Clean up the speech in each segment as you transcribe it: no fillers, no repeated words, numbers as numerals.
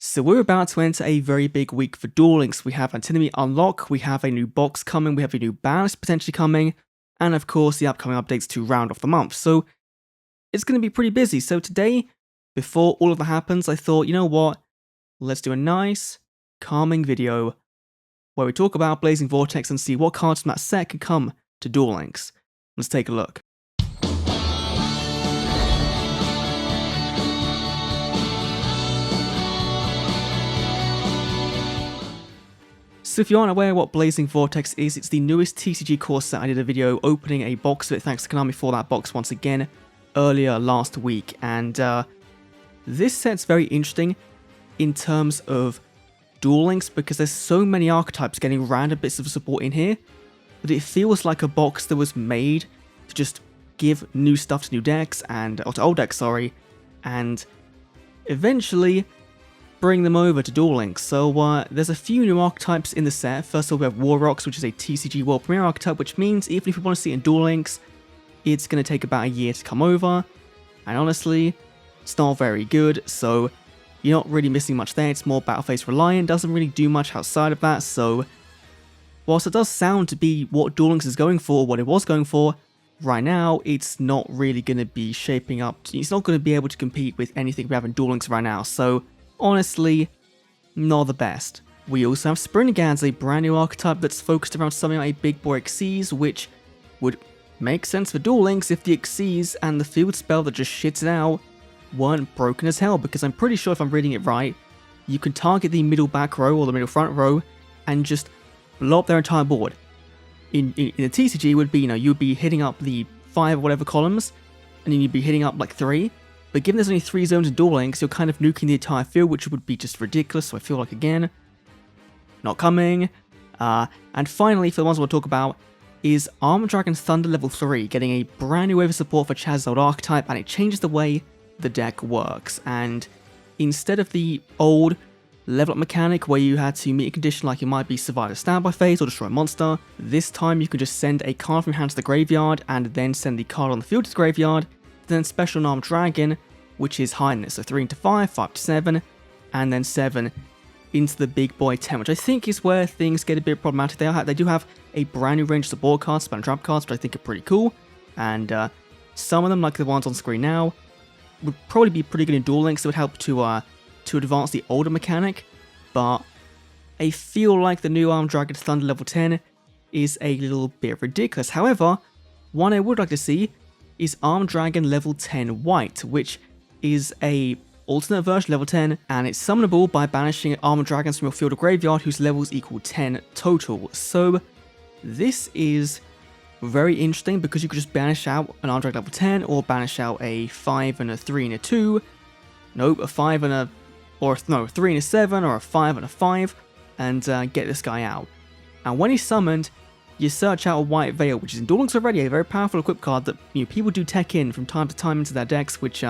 So we're about to enter a very big week for Duel Links. We have Antinomy Unlock, we have a new box coming, we have a new balance potentially coming, and of course the upcoming updates to round off the month. So it's going to be pretty busy. So today, before all of that happens, I thought, you know what, let's do a nice, calming video where we talk about Blazing Vortex and see what cards from that set can come to Duel Links. Let's take a look. So if you aren't aware what Blazing Vortex is, it's the newest TCG core set. I did a video opening a box of it, thanks to Konami for that box once again earlier last week. And this set's very interesting in terms of Duel Links because there's so many archetypes getting random bits of support in here that it feels like a box that was made to just give new stuff to new decks, or to old decks, sorry, and eventually bring them over to Duel Links. So there's a few new archetypes in the set. First of all, we have War Rock, which is a TCG World Premiere archetype, which means even if you want to see it in Duel Links, it's going to take about a year to come over. And honestly, it's not very good, so you're not really missing much there. It's more battle phase reliant, doesn't really do much outside of that. So whilst it does sound to be what Duel Links is going for, what it was going for, right now, it's not really going to be shaping up. It's not going to be able to compete with anything we have in Duel Links right now. So honestly, not the best. We also have Spriguns, a brand new archetype that's focused around something like a big boy Xyz, which would make sense for Duel Links if the Xyz and the field spell that just shits it out weren't broken as hell, because I'm pretty sure if I'm reading it right, you can target the middle back row or the middle front row and just blow up their entire board. In a TCG, it would be, you'd be hitting up the 5 or whatever columns, and then you'd be hitting up like 3. But given there's only 3 zones in Duel Links, you're kind of nuking the entire field, which would be just ridiculous, so I feel like, again, not coming. And finally, for the ones we'll talk about, is Armored Dragon Thunder level 3, getting a brand new wave of support for Chaz's old archetype, and it changes the way the deck works. And instead of the old level up mechanic where you had to meet a condition like it might be survive a standby phase or destroy a monster, this time you can just send a card from your hand to the graveyard and then send the card on the field to the graveyard, then special Armed Dragon, which is high in this, so 3 into 5, 5 to 7, and then 7 into the big boy 10, which I think is where things get a bit problematic. They do have a brand new range of support cards, spell and trap cards, which I think are pretty cool, and some of them, like the ones on screen now, would probably be pretty good in Duel Links. It would help to advance the older mechanic, but I feel like the new Armed Dragon Thunder level 10 is a little bit ridiculous. However, one I would like to see is Armed Dragon level 10 White, which is a alternate version level 10, and it's summonable by banishing Armored Dragons from your field or graveyard whose levels equal 10 total. So this is very interesting because you could just banish out an Armored Dragon level 10 or banish out a 5 and a 3 and a 2. Nope, a 5 and a... or no, 3 and a 7 or a 5 and a 5 and get this guy out. And when he's summoned, you search out a White Veil, which is in Duel Links already, a very powerful equip card that people do tech in from time to time into their decks, which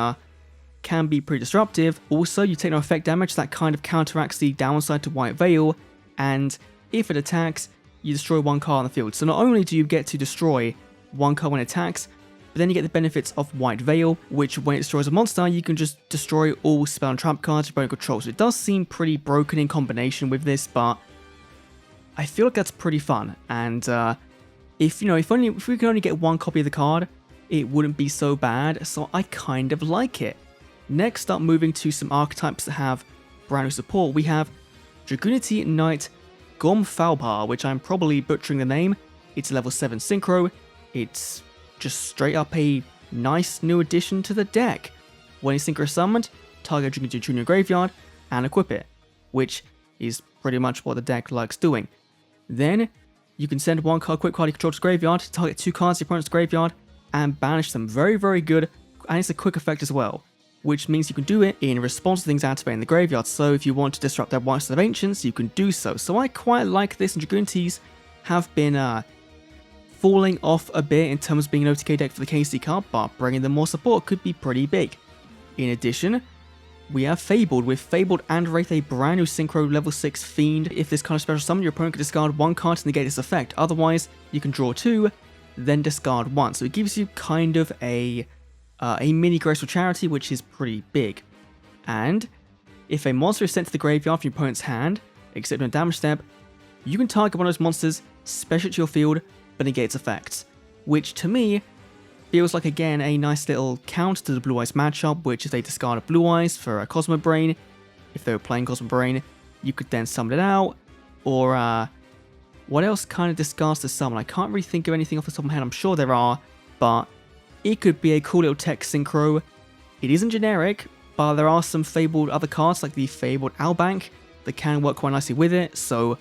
can be pretty disruptive. Also, you take no effect damage that kind of counteracts the downside to White Veil, and if it attacks, you destroy 1 card on the field. So not only do you get to destroy 1 card when it attacks, but then you get the benefits of White Veil, which when it destroys a monster, you can just destroy all spell and trap cards your opponent controls. So it does seem pretty broken in combination with this, but I feel like that's pretty fun. And if we can only get 1 copy of the card, it wouldn't be so bad. So I kind of like it. Next up, moving to some archetypes that have brand new support, we have Dragoonity Knight Gomfalbar, which I'm probably butchering the name. It's a level 7 synchro. It's just straight up a nice new addition to the deck. When it's synchro summoned, target Dragoonity Junior graveyard and equip it, which is pretty much what the deck likes doing. Then you can send 1 card quick card you control to the graveyard, target 2 cards to your opponent's graveyard, and banish them. Very, very good, and it's a quick effect as well, which means you can do it in response to things activated in the graveyard. So if you want to disrupt their White Side of Ancients, you can do so. So I quite like this, and Dragoonities have been falling off a bit in terms of being an OTK deck for the KC card, but bringing them more support could be pretty big. In addition, we have Fabled, with Fabled and Wraith, a brand new synchro level 6 Fiend. If this card is special summon, your opponent can discard 1 card to negate its effect. Otherwise, you can draw 2, then discard 1. So it gives you kind of a mini Graceful Charity, which is pretty big. And if a monster is sent to the graveyard from your opponent's hand, except on a damage step, you can target one of those monsters, special it to your field, but negate its effects. Which, to me, feels like, again, a nice little counter to the Blue Eyes matchup, which is they discard a Blue Eyes for a Cosmo Brain. If they were playing Cosmo Brain, you could then summon it out, or what else kind of discards the summon? I can't really think of anything off the top of my head. I'm sure there are, but it could be a cool little tech synchro. It isn't generic, but there are some fabled other cards, like the fabled Albank, that can work quite nicely with it, so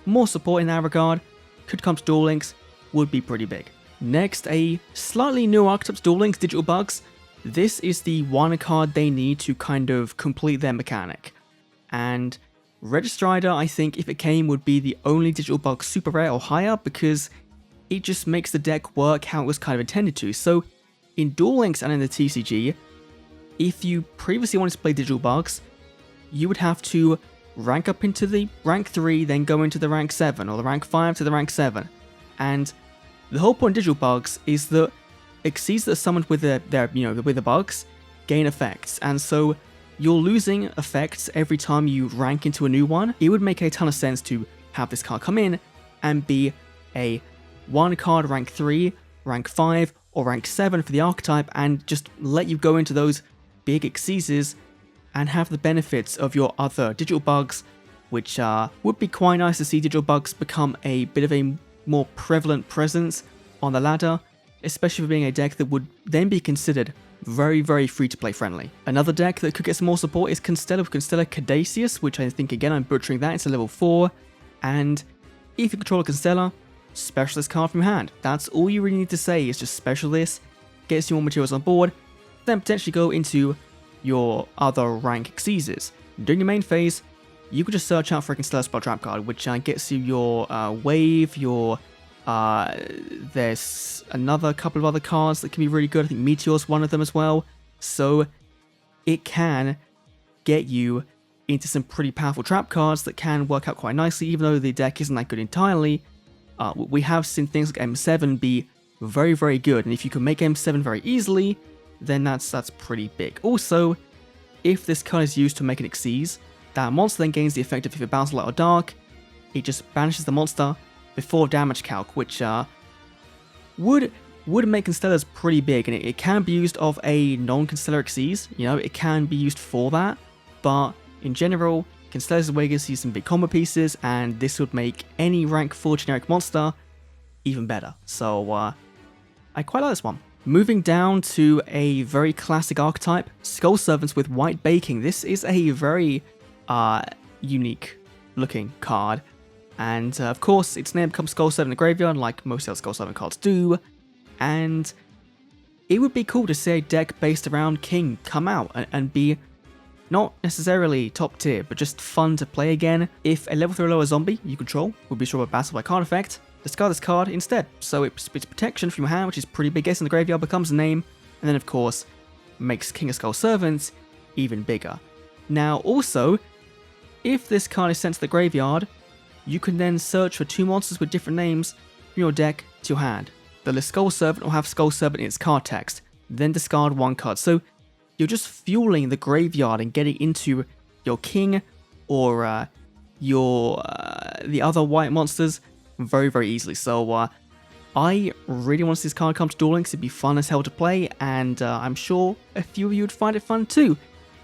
more support in that regard. Could come to Duel Links, would be pretty big. Next, a slightly new archetypes Duel Links Digital Bugs. This is the one card they need to kind of complete their mechanic. And Registrider, I think, if it came, would be the only digital bug super rare or higher, because it just makes the deck work how it was kind of intended to. So, in Duel Links and in the TCG, if you previously wanted to play digital bugs, you would have to rank up into the rank 3, then go into the rank 7, or the rank 5 to the rank 7. And the whole point of digital bugs is that Xyz that are summoned with with the bugs gain effects, and so you're losing effects every time you rank into a new one. It would make a ton of sense to have this card come in and be a 1 card rank 3, rank 5, or rank 7 for the archetype, and just let you go into those big Xyzes and have the benefits of your other digital bugs, which would be quite nice to see digital bugs become a bit of a more prevalent presence on the ladder, especially for being a deck that would then be considered very, very free-to-play friendly. Another deck that could get some more support is Constellar Contellatious, which I think, again, I'm butchering that, it's a level 4, and if you control a Constellar, special this card from your hand. That's all you really need to say, is just special this, gets you more materials on board, then potentially go into your other rank Xyzes. During your main phase, you could just search out for a Constellar Spell Trap card, which gets you your Wave, your there's another couple of other cards that can be really good. I think Meteor's one of them as well. So it can get you into some pretty powerful trap cards that can work out quite nicely, even though the deck isn't that good entirely. We have seen things like M7 be very, very good, and if you can make M7 very easily, then that's pretty big. Also, if this card is used to make an Xyz, that monster then gains the effect of if it bounces light or dark, it just banishes the monster before damage calc, which would make Constellars pretty big, and it can be used of a non-Constellar Xyz, it can be used for that, but in general, Constellars is where you can see some big combo pieces, and this would make any rank 4 generic monster even better, so I quite like this one. Moving down to a very classic archetype, Skull Servants with White Baking. This is a very unique looking card. And of course, its name becomes Skull Servant in the graveyard, like most other Skull Servant cards do. And it would be cool to see a deck based around King come out and be not necessarily top tier, but just fun to play again. If a level 3 or lower zombie you control would be destroyed by battle by card effect, discard this card instead. So it's protection from your hand, which is pretty big. Guess in the graveyard becomes a name, and then of course makes King of Skull Servants even bigger. Now also, if this card is sent to the graveyard, you can then search for 2 monsters with different names from your deck to your hand. The list Skull Servant will have Skull Servant in its card text, then discard 1 card. So you're just fueling the graveyard and getting into your King or the other white monsters very, very easily. So I really want to see this card come to Duel Links. It'd be fun as hell to play, and I'm sure a few of you would find it fun too.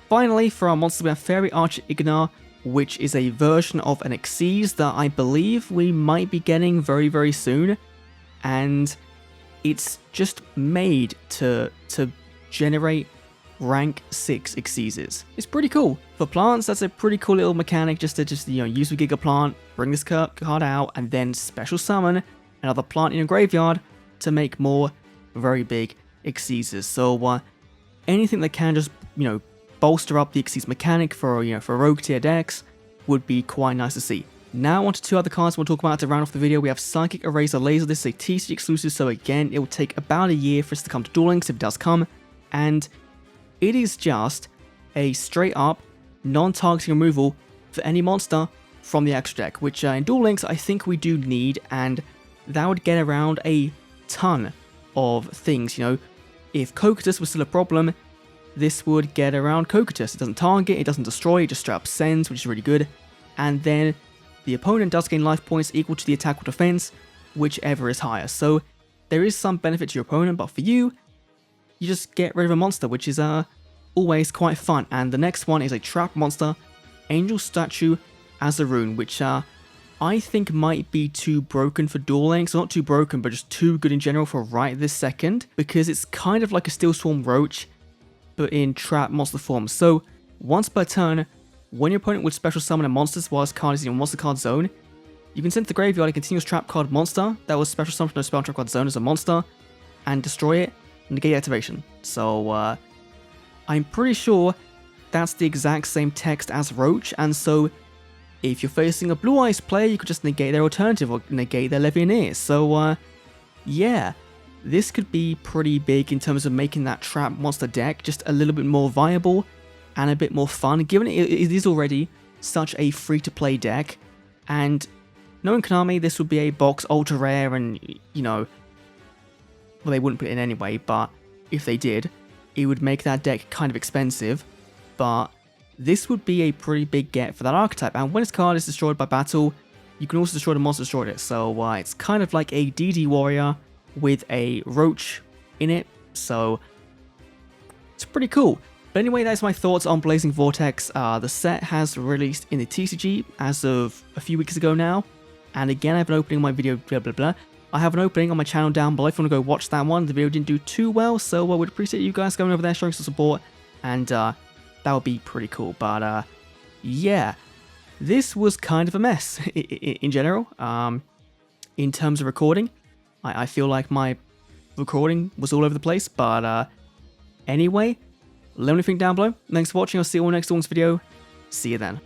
Finally, for our monsters, we have Fairy Archer Ignar, which is a version of an Xyz that I believe we might be getting very, very soon. And it's just made to generate rank 6 Xyzes. It's pretty cool. For plants, that's a pretty cool little mechanic, just to use with Giga Plant, bring this card out, and then special summon another plant in your graveyard to make more very big Xyzes. So anything that can just, bolster up the Xyz mechanic for rogue tier decks would be quite nice to see. Now on to 2 other cards we'll talk about to round off the video. We have Psychic Eraser Laser. This is a TCG exclusive, so again, it will take about a year for this to come to Duel Links if it does come, and it is just a straight up non-targeting removal for any monster from the extra deck, which in Duel Links I think we do need, and that would get around a ton of things. If Cocytus was still a problem, this would get around Contellatious. It doesn't target, it doesn't destroy, it just straight up sends, which is really good. And then the opponent does gain life points equal to the attack or defense, whichever is higher. So there is some benefit to your opponent, but for you, you just get rid of a monster, which is always quite fun. And the next one is a trap monster, Angel Statue as a rune, which I think might be too broken for Duel Links. Not too broken, but just too good in general for right this second, because it's kind of like a Steel Swarm Roach, but in trap monster form. So once per turn, when your opponent would special summon a monster while this card is in your monster card zone, you can send to the graveyard a continuous trap card monster that was special summoned from the spell trap card zone as a monster, and destroy it, and negate activation. So I'm pretty sure that's the exact same text as Roach, and so if you're facing a Blue Eyes player, you could just negate their alternative or negate their Levianeer. So yeah, this could be pretty big in terms of making that trap monster deck just a little bit more viable and a bit more fun, given it is already such a free-to-play deck. And knowing Konami, this would be a box ultra rare, and you know, well, they wouldn't put it in anyway, but if they did, it would make that deck kind of expensive. But this would be a pretty big get for that archetype, and when this card is destroyed by battle, you can also destroy the monster destroyed it. So it's kind of like a DD warrior with a Roach in it, so it's pretty cool. But anyway, that's my thoughts on Blazing Vortex. The set has released in the TCG as of a few weeks ago now, and again, I have an opening on my video, blah blah blah. I have an opening on my channel down below if you want to go watch that one. The video didn't do too well, so I would appreciate you guys going over there, showing some support, and that would be pretty cool. But yeah, this was kind of a mess in general. In terms of recording, I feel like my recording was all over the place. But anyway, let me know what you think down below. Thanks for watching. I'll see you all next week's video. See you then.